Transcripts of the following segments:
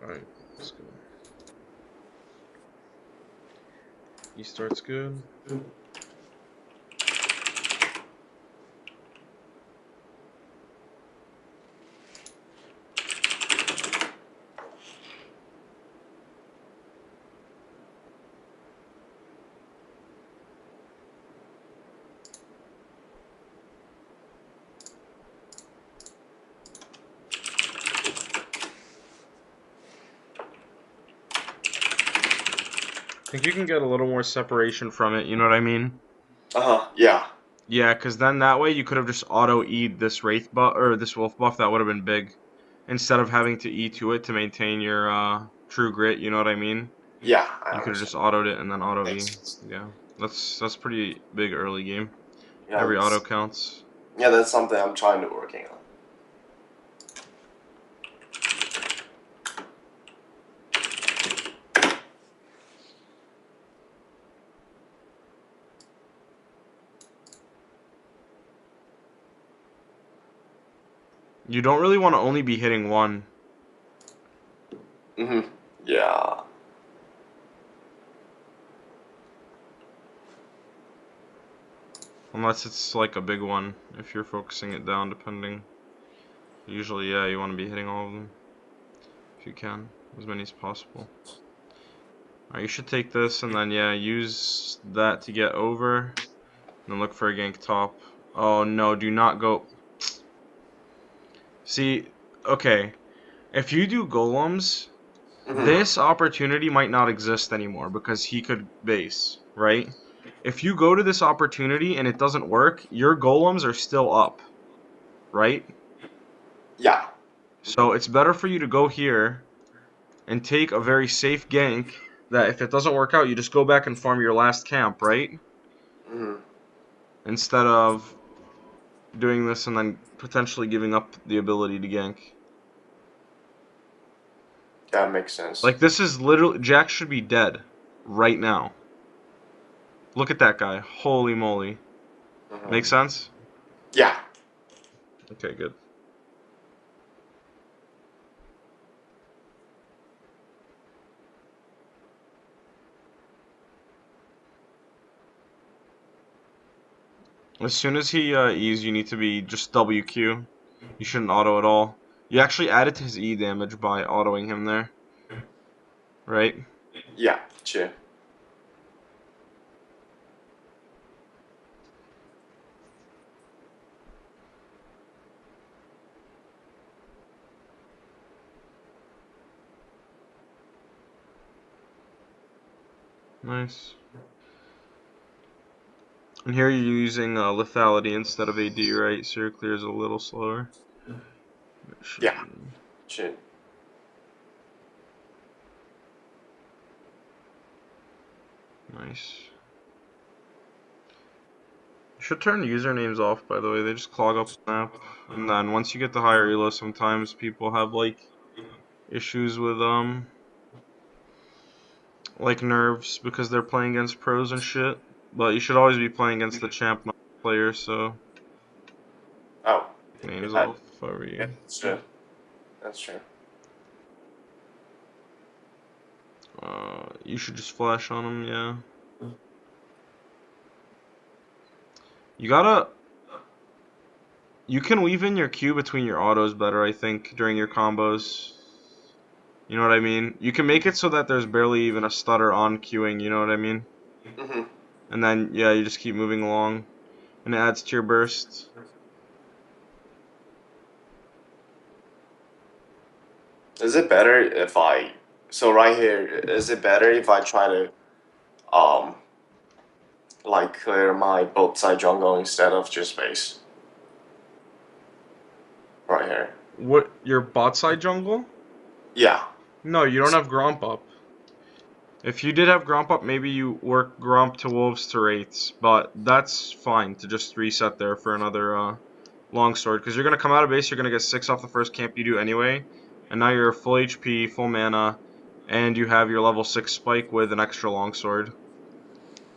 Alright, let's go. He starts good. I think you can get a little more separation from it, you know what I mean? Yeah. Yeah, because then that way you could have just auto-E'd this Wraith buff, or this Wolf buff, that would have been big. Instead of having to E to it to maintain your True Grit, you know what I mean? Yeah, I You could have understand. just autoed it and then auto-E. Makes sense. Yeah, that's pretty big early game. Yeah, Every auto counts. that's something I'm trying to working on. You don't really want to only be hitting one. Yeah. Unless it's like a big one, if you're focusing it down, depending. Usually, yeah, you want to be hitting all of them. If you can, as many as possible. Alright, you should take this, and then, yeah, use that to get over. And then look for a gank top. Oh, no, do not go... See, okay. If you do golems, this opportunity might not exist anymore, because he could base, right? If you go to this opportunity and it doesn't work, your golems are still up, right? Yeah. So it's better for you to go here and take a very safe gank that if it doesn't work out, you just go back and farm your last camp, right? Instead of doing this and then potentially giving up the ability to gank. That makes sense. Like, this is literally... Jack should be dead right now. Look at that guy. Holy moly. Make sense? Yeah. Okay, good. As soon as he E's, you need to be just WQ. You shouldn't auto at all. You actually added to his E damage by autoing him there. Right? Yeah, sure. Nice. And here you're using lethality instead of AD, right? So your clear is a little slower. Yeah, sure. Nice. You should turn usernames off, by the way. They just clog up Snap. And then once you get the higher elo, sometimes people have like issues with like nerves because they're playing against pros and shit. But you should always be playing against the champ, not the player. So Oh, names that, off if I were yeah, you. that's true. That's true. You should just flash on them, yeah. You gotta... You can weave in your Q between your autos better, I think, during your combos. You know what I mean? You can make it so that there's barely even a stutter on queuing, you know what I mean? And then, yeah, you just keep moving along. And it adds to your burst. Is it better if I... So right here, is it better if I try to, um, like clear my both side jungle instead of just base? Right here. What, your bot side jungle? Yeah. No, you don't have Gromp up. If you did have Gromp up, maybe you work Gromp to Wolves to Wraiths, but that's fine to just reset there for another longsword, because you're going to come out of base, you're going to get 6 off the first camp you do anyway, and now you're full HP, full mana, and you have your level 6 spike with an extra longsword,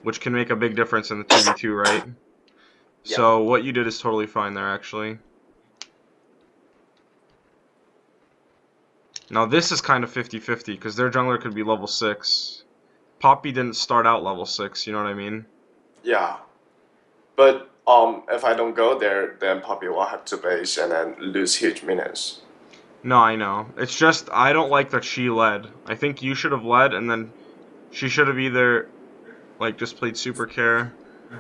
which can make a big difference in the 2v2, right? Yeah. So what you did is totally fine there, actually. Now this is kind of 50-50 because their jungler could be level 6. Poppy didn't start out level 6, you know what I mean? Yeah. But if I don't go there, then Poppy will have to base and then lose huge minions. No, I know. It's just, I don't like that she led. I think you should have led, and then she should have either, like, just played super care,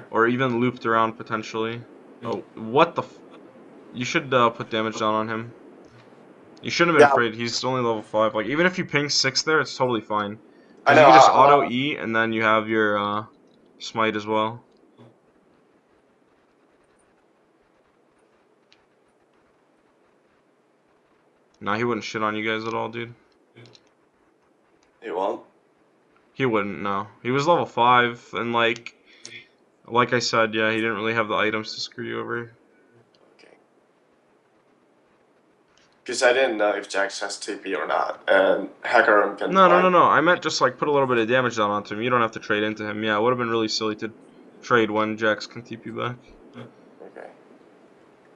or even looped around potentially. Oh, what the f... You should put damage down on him. You shouldn't have been Yeah, afraid. He's only level 5. Like, even if you ping 6 there, it's totally fine. I Because you know. can just I'm auto not. E, and then you have your smite as well. Nah, he wouldn't shit on you guys at all, dude. You won't. He wouldn't, no. He was level 5, and like I said, yeah, he didn't really have the items to screw you over. Okay. Because I didn't know if Jax has TP or not, and Hecarim can No, no, no, like. no. I meant just, like, put a little bit of damage down onto him. You don't have to trade into him. Yeah, it would have been really silly to trade when Jax can TP back. Okay.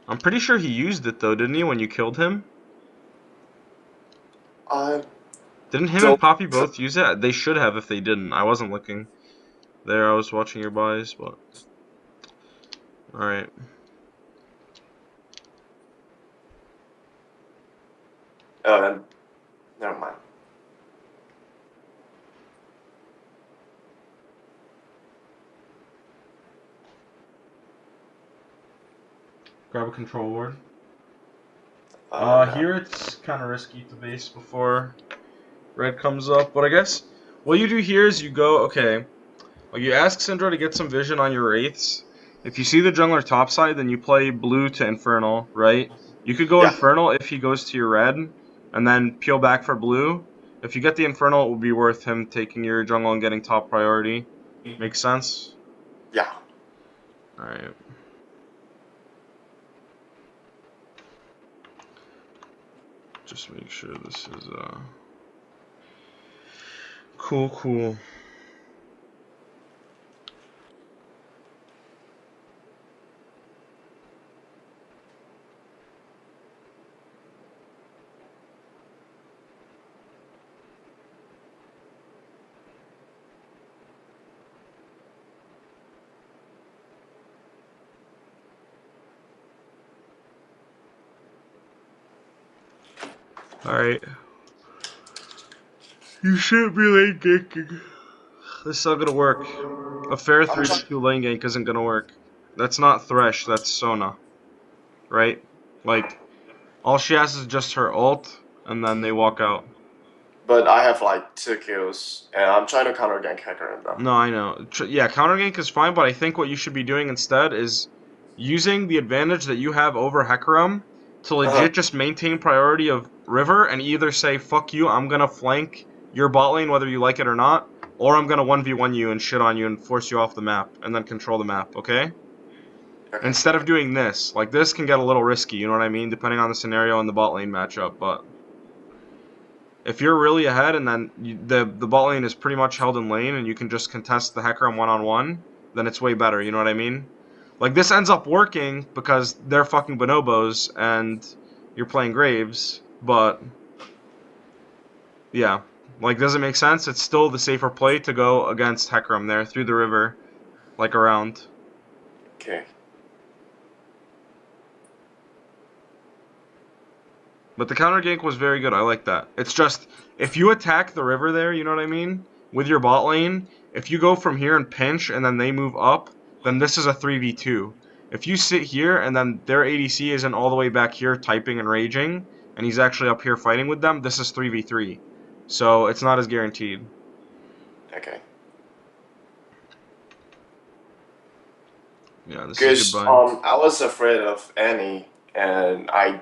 I'm pretty sure he used it, though, didn't he, when you killed him? I Didn't him and don't. Poppy both use it? They should have if they didn't. I wasn't looking there. I was watching your buys, but... Alright. Oh, then never mind. Grab a control ward. No. Here it's kind of risky to base before red comes up, but I guess what you do here is you go, okay, like you ask Syndra to get some vision on your Wraiths. If you see the jungler topside, then you play blue to Infernal, right? You could go Yeah. Infernal if he goes to your red, and then peel back for blue. If you get the Infernal, it would be worth him taking your jungle and getting top priority. Makes sense? Yeah. Alright. Just make sure this is, cool. Alright. You shouldn't be lane ganking. This is not gonna work. A fair 3v2 lane gank isn't gonna work. That's not Thresh, that's Sona. Right? Like, all she has is just her ult, and then they walk out. But I have like 2 kills, and I'm trying to counter gank Hecarim though. No, I know. Yeah, counter gank is fine, but I think what you should be doing instead is using the advantage that you have over Hecarim to legit just maintain priority of River and either say, fuck you, I'm gonna flank your bot lane whether you like it or not, or I'm gonna 1v1 you and shit on you and force you off the map, and then control the map, okay? Okay. Instead of doing this. Like, this can get a little risky, you know what I mean? Depending on the scenario and the bot lane matchup, but... If you're really ahead and then the bot lane is pretty much held in lane and you can just contest the Hecarim one-on-one, then it's way better, you know what I mean? Like, this ends up working because they're fucking bonobos and you're playing Graves, but... Yeah. Like, does it make sense? It's still the safer play to go against Hecarim there, through the river, like around. Okay. But the counter gank was very good, I like that. It's just, if you attack the river there, you know what I mean? With your bot lane, if you go from here and pinch and then they move up, then this is a 3v2. If you sit here and then their ADC isn't all the way back here typing and raging, and he's actually up here fighting with them, this is 3v3. So it's not as guaranteed. Okay. Yeah, this is Because a good buy. I was afraid of Annie, and I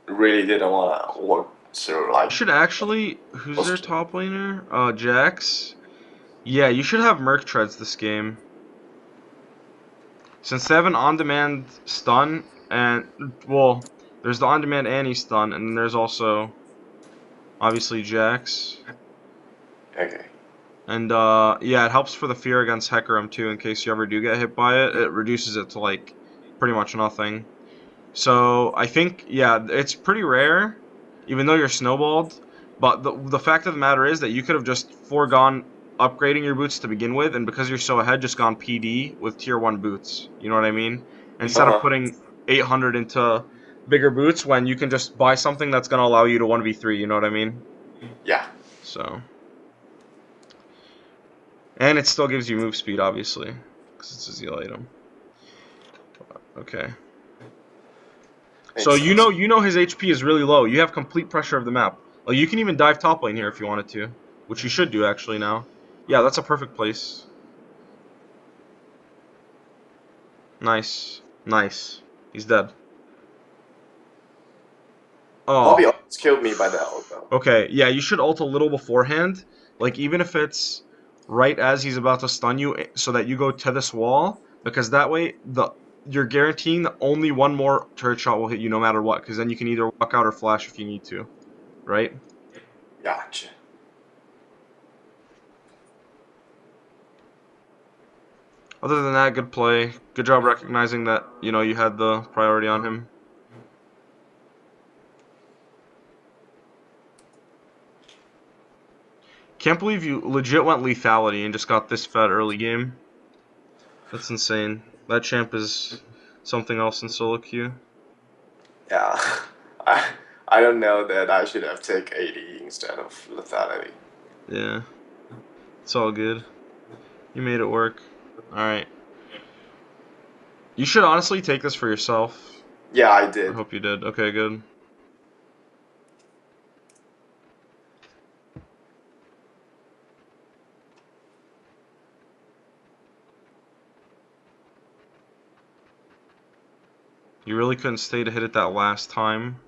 really didn't want to work through like. You should actually, who's their top laner? Jax. Yeah, you should have Merc Treads this game. Since they have an on-demand stun, and, well, there's the on-demand Annie stun, and then there's also, obviously, Jax. Okay. And, yeah, it helps for the fear against Hecarim, too, in case you ever do get hit by it. It reduces it to, like, pretty much nothing. So, I think, yeah, it's pretty rare, even though you're snowballed, But the fact of the matter is that you could have just foregone upgrading your boots to begin with, and because you're so ahead, just gone PD with tier 1 boots. You know what I mean? Instead of Uh-huh. putting 800 into bigger boots when you can just buy something that's going to allow you to 1v3, you know what I mean? Yeah. So. And it still gives you move speed, obviously, because it's a zeal item. Okay. So Makes sense. you know his HP is really low. You have complete pressure of the map. Like you can even dive top lane here if you wanted to, which you should do actually now. Yeah, that's a perfect place. Nice, nice. He's dead. Poppy Oh. almost killed me by the ult though. Okay, yeah, you should ult a little beforehand. Like even if it's right as he's about to stun you, so that you go to this wall, because that way you're guaranteeing that only one more turret shot will hit you no matter what, because then you can either walk out or flash if you need to, right? Gotcha. Other than that, good play. Good job recognizing that, you know, you had the priority on him. Can't believe you legit went lethality and just got this fed early game. That's insane. That champ is something else in solo queue. Yeah. I I don't know that I should have taken 80 instead of lethality. Yeah. It's all good. You made it work. Alright. You should honestly take this for yourself. Yeah, I I did. hope you did. Okay, good. You really couldn't stay to hit it that last time.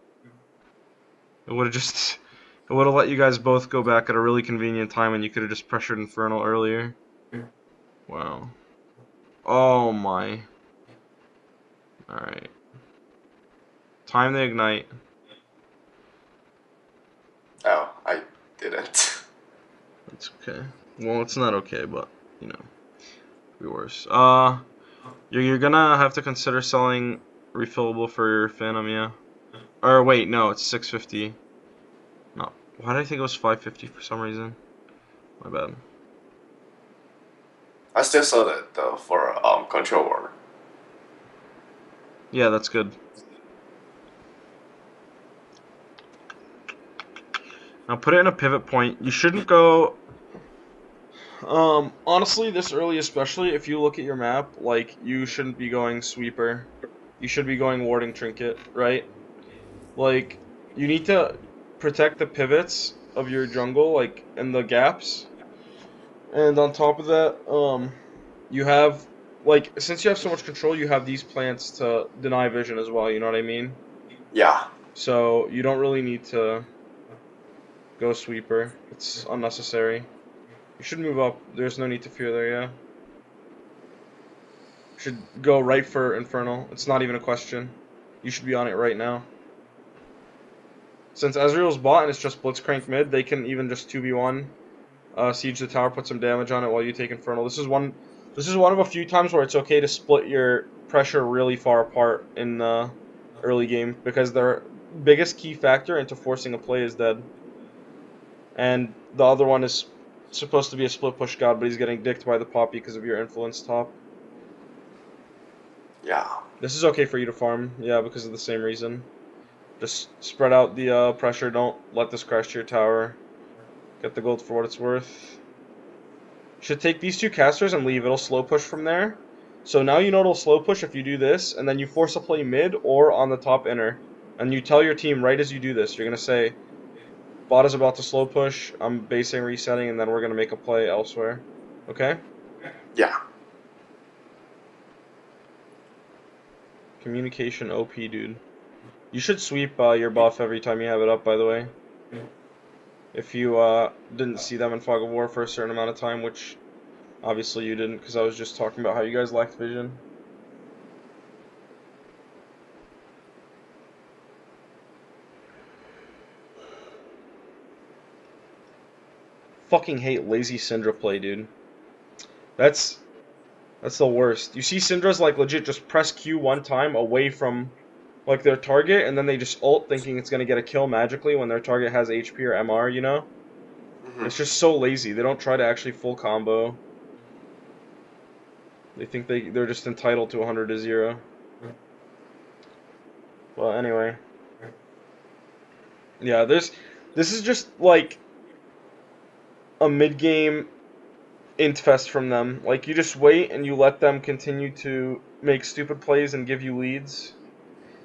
It would have just... It would have let you guys both go back at a really convenient time and you could have just pressured Infernal earlier. Wow. Oh my. Alright. Time to ignite. Oh, I didn't. That's okay. Well, it's not okay, but, you know. Be worse. You're gonna have to consider selling refillable for your Phantom, yeah? Or wait, no, it's 650. No. Why did I think it was 550 for some reason? My bad. I still sold it though for control war. Yeah, that's good. Now put it in a pivot point. You shouldn't go... honestly, this early especially, if you look at your map, like, you shouldn't be going Sweeper. You should be going Warding Trinket, right? Like, you need to protect the pivots of your jungle, like, and the gaps. And on top of that, you have, like, since you have so much control, you have these plants to deny vision as well, you know what I mean? Yeah. So, you don't really need to go Sweeper. It's unnecessary. You should move up. There's no need to fear there, yeah. You should go right for Infernal. It's not even a question. You should be on it right now. Since Ezreal's bot and it's just Blitzcrank mid, they can even just 2v1 siege the tower, put some damage on it while you take Infernal. This is one of a few times where it's okay to split your pressure really far apart in the early game, because their biggest key factor into forcing a play is dead. And the other one is supposed to be a split push god, but he's getting dicked by the Poppy because of your influence top. Yeah. This is okay for you to farm, yeah, because of the same reason. Just spread out the pressure, don't let this crash to your tower. Get the gold for what it's worth. Should take these two casters and leave. It'll slow push from there. So now you know it'll slow push if you do this, and then you force a play mid or on the top inner. And you tell your team right as you do this, you're going to say, bot is about to slow push, I'm basing resetting, and then we're going to make a play elsewhere. Okay? Yeah. Communication OP, dude. You should sweep your buff every time you have it up, by the way. If you didn't see them in Fog of War for a certain amount of time, which obviously you didn't, because I was just talking about how you guys lacked vision. Fucking hate lazy Syndra play, dude. That's the worst. You see Syndra's like legit just press Q one time away from like their target, and then they just ult thinking it's gonna get a kill magically when their target has HP or MR, you know? It's Hmm. just so lazy. They don't try to actually full combo. They think they're just entitled to 100 to 0. Well, anyway. Yeah, this is just like a mid-game int fest from them. Like you just wait and you let them continue to make stupid plays and give you leads.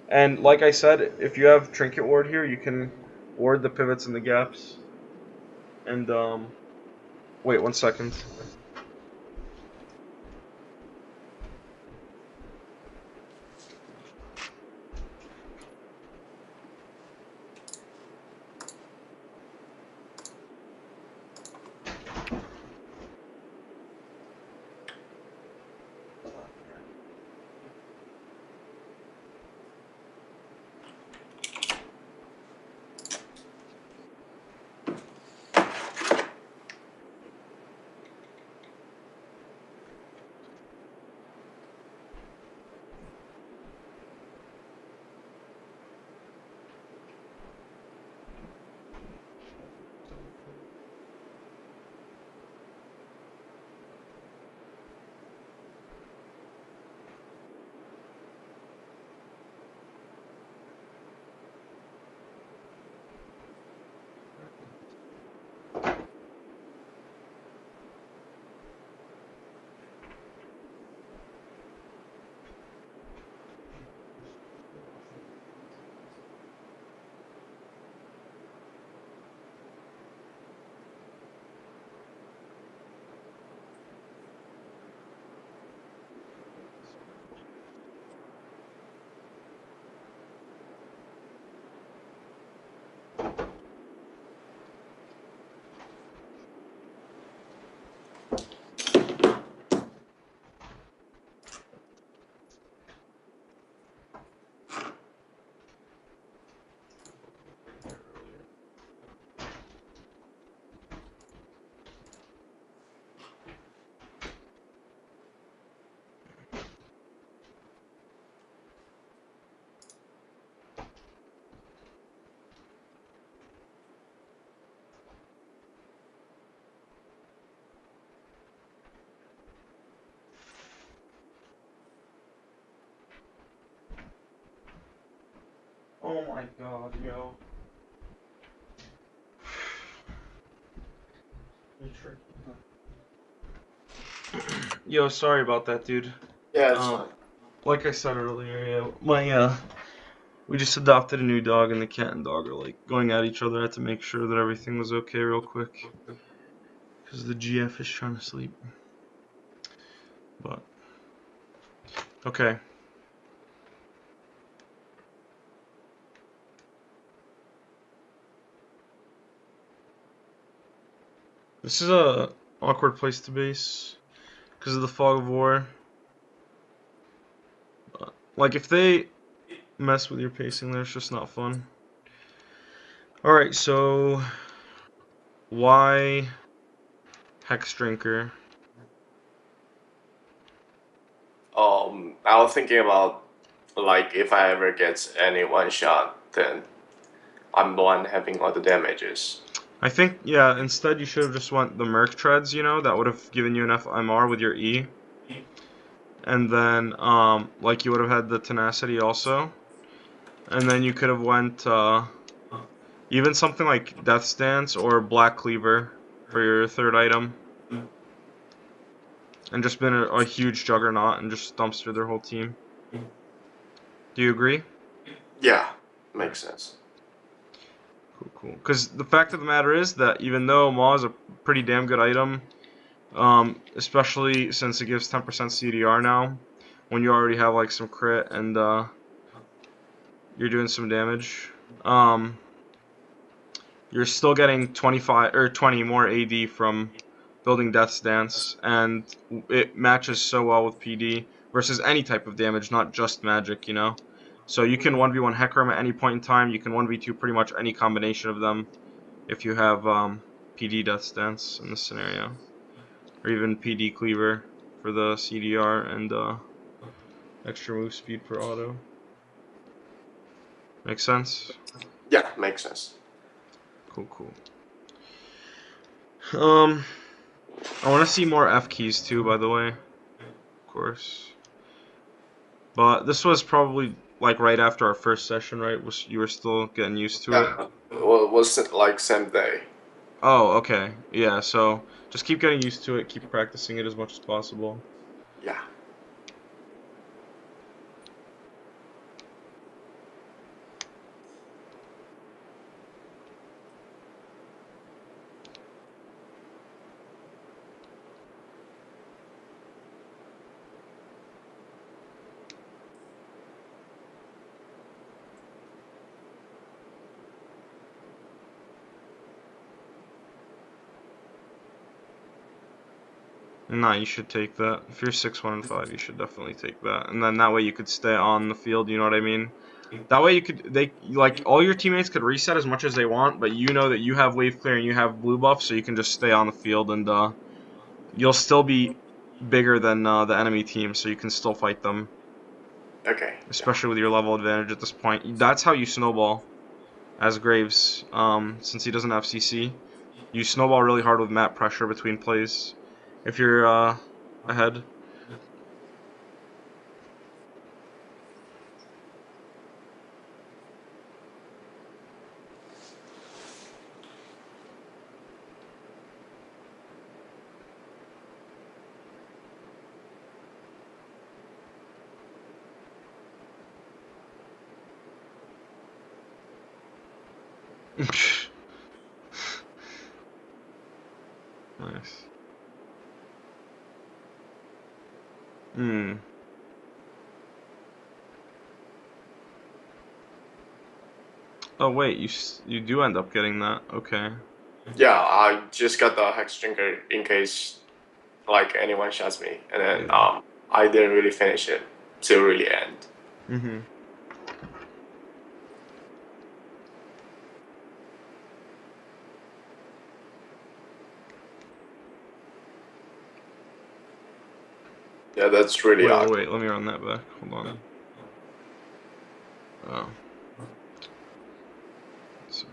And like I said, if you have Trinket Ward here, you can ward the pivots and the gaps. And wait 1 second. Oh my god, yo. Yo, sorry about that, dude. Yeah, it's Um, fine. like I said earlier, yeah, we just adopted a new dog, and the cat and dog are like going at each other. I had to make sure that everything was okay real quick, because the GF is trying to sleep. But okay. This is a awkward place to base because of the fog of war. Like if they mess with your pacing there, it's just not fun. Alright, so why Hex Drinker? I was thinking about like if I ever get any one shot, then I'm the one having all the damages. I think, yeah, instead you should have just went the Merc Treads, you know, that would have given you enough MR with your E. And then, like you would have had the Tenacity also. And then you could have went, even something like Death's Dance or Black Cleaver for your third item. And just been a huge juggernaut and just dumpster their whole team. Do you agree? Yeah, makes sense. Cool, cool. Because the fact of the matter is that even though Maw is a pretty damn good item, especially since it gives 10% CDR now, when you already have like some crit and you're doing some damage, you're still getting 25 or 20 more AD from building Death's Dance, and it matches so well with PD versus any type of damage, not just magic, you know? So you can 1v1 Hecarim at any point in time, you can 1v2 pretty much any combination of them if you have PD Death's Dance in this scenario. Or even PD Cleaver for the CDR and extra move speed for auto. Make sense? Yeah, makes sense. Cool, cool. I want to see more F keys too, by the way. Of course. But this was probably like right after our first session, right? You were still getting used to it? Yeah, well, was it like same day? Oh, okay. Yeah, so just keep getting used to it, keep practicing it as much as possible. Yeah. Nah, you should take that. If you're 6-1 and 5, you should definitely take that. And then that way you could stay on the field, you know what I mean? That way like all your teammates could reset as much as they want, but you know that you have wave clear and you have blue buff, so you can just stay on the field and you'll still be bigger than the enemy team, so you can still fight them, Okay. Yeah. especially with your level advantage at this point. That's how you snowball as Graves, since he doesn't have CC. You snowball really hard with map pressure between plays if you're ahead. Nice. Hmm. Oh wait, you do end up getting that. Okay. Yeah, I just got the hex drinker in case like anyone shots me, and then Yeah. I didn't really finish it till really end. Mhm. Yeah, that's really Wait, wait, odd. wait. Let me run that back. Hold on. Oh. So-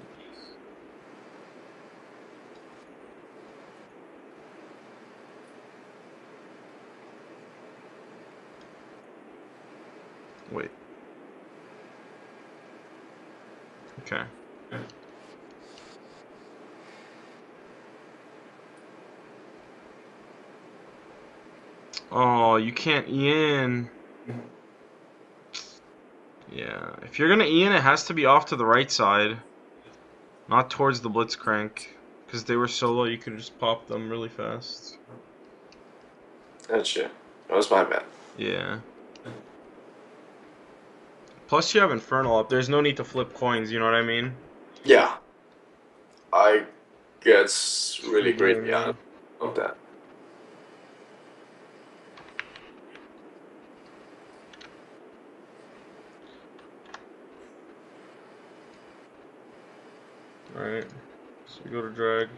Wait. Okay. Oh, you can't E in. Yeah. If you're gonna E in, it has to be off to the right side, not towards the Blitzcrank, because they were so low you could just pop them really fast. That's it. That was my bad. Yeah. Plus, you have Infernal up. There's no need to flip coins. You know what I mean? Yeah, I gets really Free game, greatly yeah. out of that. Alright. So we go to drag.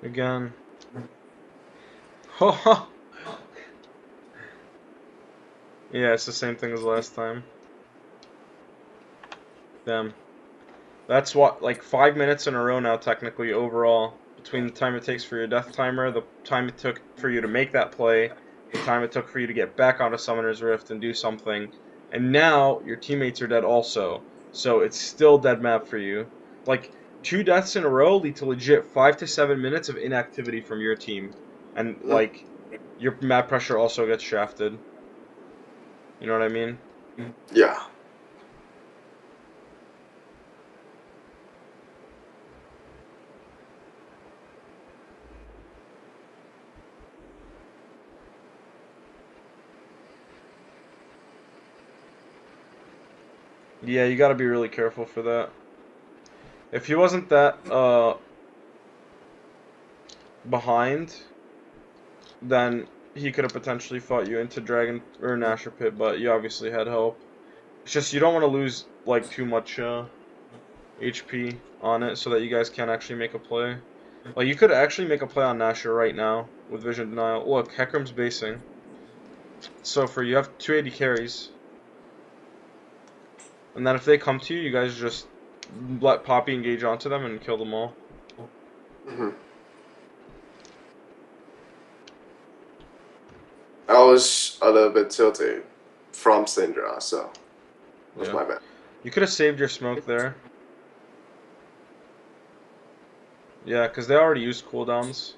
Again. Oh, yeah, it's the same thing as last time. Damn. That's what, like 5 minutes in a row now, technically, overall. Between the time it takes for your death timer, the time it took for you to make that play, the time it took for you to get back onto Summoner's Rift and do something. And now, your teammates are dead also. So it's still dead map for you. Like, 2 deaths in a row lead to legit 5 to 7 minutes of inactivity from your team. And, like, your map pressure also gets shafted. You know what I mean? Yeah. Yeah, you gotta be really careful for that. If he wasn't that behind, then he could have potentially fought you into Dragon or Nashor Pit, but you obviously had help. It's just you don't want to lose like too much HP on it so that you guys can't actually make a play. Like you could actually make a play on Nashor right now with Vision Denial. Look, Hecarim's basing. So for you have 280 carries. And then if they come to you, you guys just let Poppy engage onto them and kill them all. Hmm. I was a little bit tilted from Syndra, so that's Yeah. my bad. You could have saved your smoke there. Yeah, because they already used cooldowns.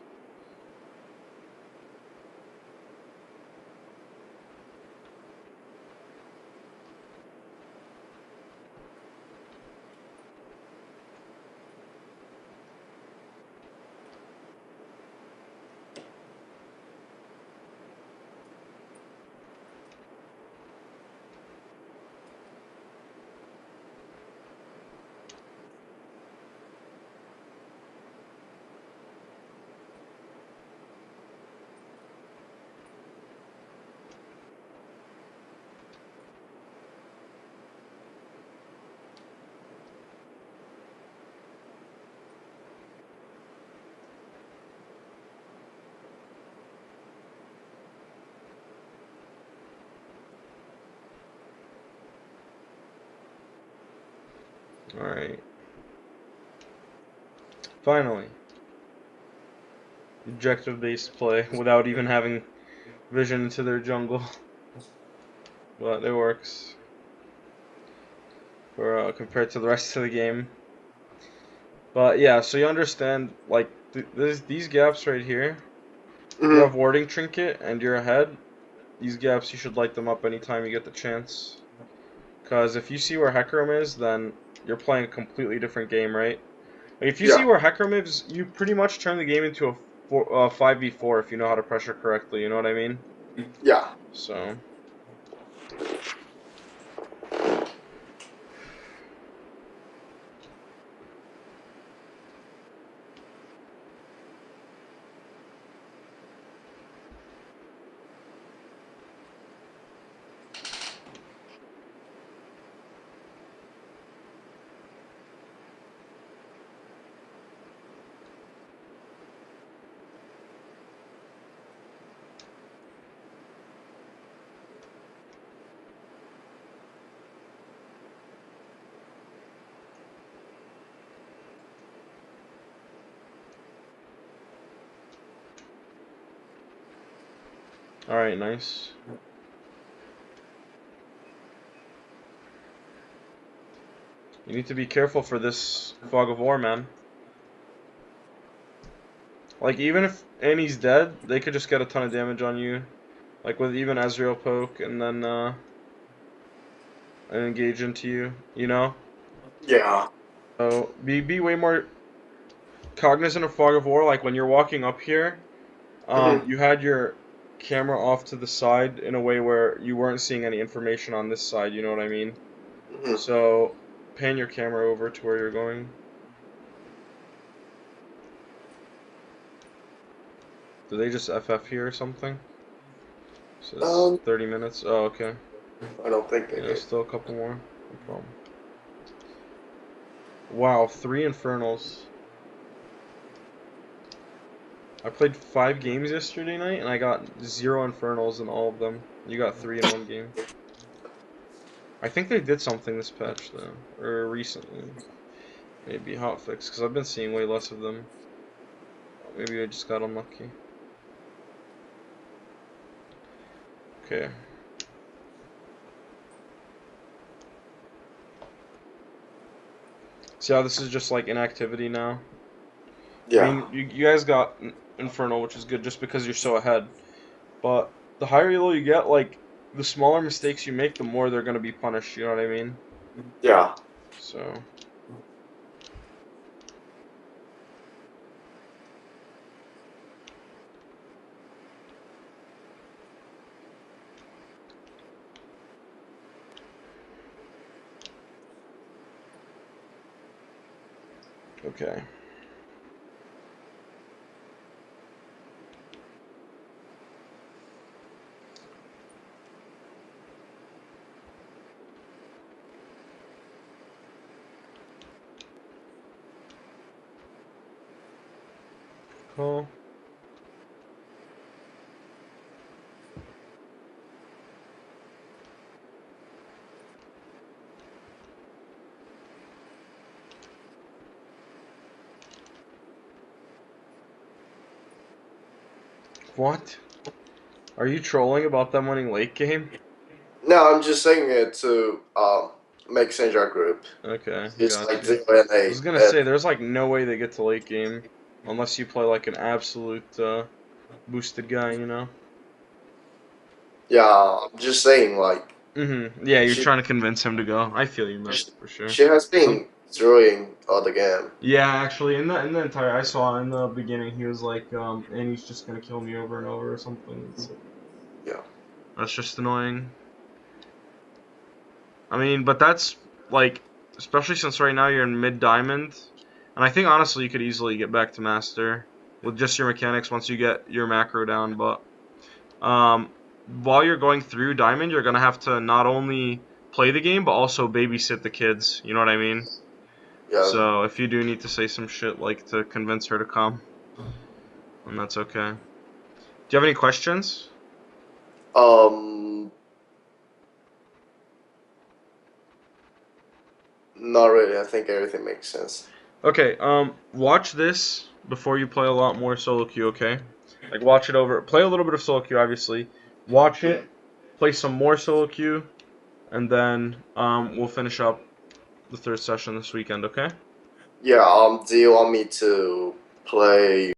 Alright. Finally. Objective-based play without even having vision into their jungle. But it works. For, compared to the rest of the game. But yeah, so you understand, like, these gaps right here. You Hmm. have Warding Trinket and you're ahead. These gaps, you should light them up anytime you get the chance. Because if you see where Hecarim is, then you're playing a completely different game, right? Like, if you see Yeah. where Hecarim is, you pretty much turn the game into a 5v4 if you know how to pressure correctly, you know what I mean? Yeah. So, alright, nice. You need to be careful for this Fog of War, man. Like, even if Annie's dead, they could just get a ton of damage on you. Like, with even Ezreal poke, and then, and engage into you, you know? Yeah. So, be way more cognizant of Fog of War. Like, when you're walking up here, Hmm. you had your camera off to the side in a way where you weren't seeing any information on this side, you know what I mean? Hmm. So, pan your camera over to where you're going. Did they just FF here or something? Says Um, 30 minutes. Oh, okay. I don't think they Yeah, did. still a couple more. No problem. Wow, 3 Infernals. I played 5 games yesterday night and I got 0 Infernals in all of them. You got 3 in one game. I think they did something this patch though, or recently. Maybe hotfix, because I've been seeing way less of them. Maybe I just got unlucky. Okay. See how this is just like inactivity now? I Yeah. mean, you guys got Infernal, which is good just because you're so ahead. But the higher elo you get, like, the smaller mistakes you make, the more they're going to be punished, you know what I mean? Yeah. So, Okay. Cool. What? Are you trolling about them winning late game? No, I'm just saying it to make change our group. Okay, It's like gotcha. 0 and 8. I was gonna say, there's like no way they get to late game unless you play like an absolute boosted guy, you know? Yeah, I'm just saying like Yeah, you're she trying to convince him to go. I feel you, man, for sure. she has Some been throwing all the game. Yeah, actually, in the entire I saw in the beginning, he was like, and he's just gonna kill me over and over or something. It's like, Yeah. that's just annoying. I mean, but that's like, especially since right now you're in mid diamond, and I think honestly you could easily get back to master with just your mechanics once you get your macro down. But while you're going through diamond, you're gonna have to not only play the game but also babysit the kids. You know what I mean? Yeah. So if you do need to say some shit like to convince her to come, then that's okay. Do you have any questions? Um. Not really. I think everything makes sense. Okay, watch this before you play a lot more solo queue, okay? Like, watch it over. Play a little bit of solo queue, obviously. Watch it, play some more solo queue, and then, we'll finish up the third session this weekend, okay? Yeah. Do you want me to play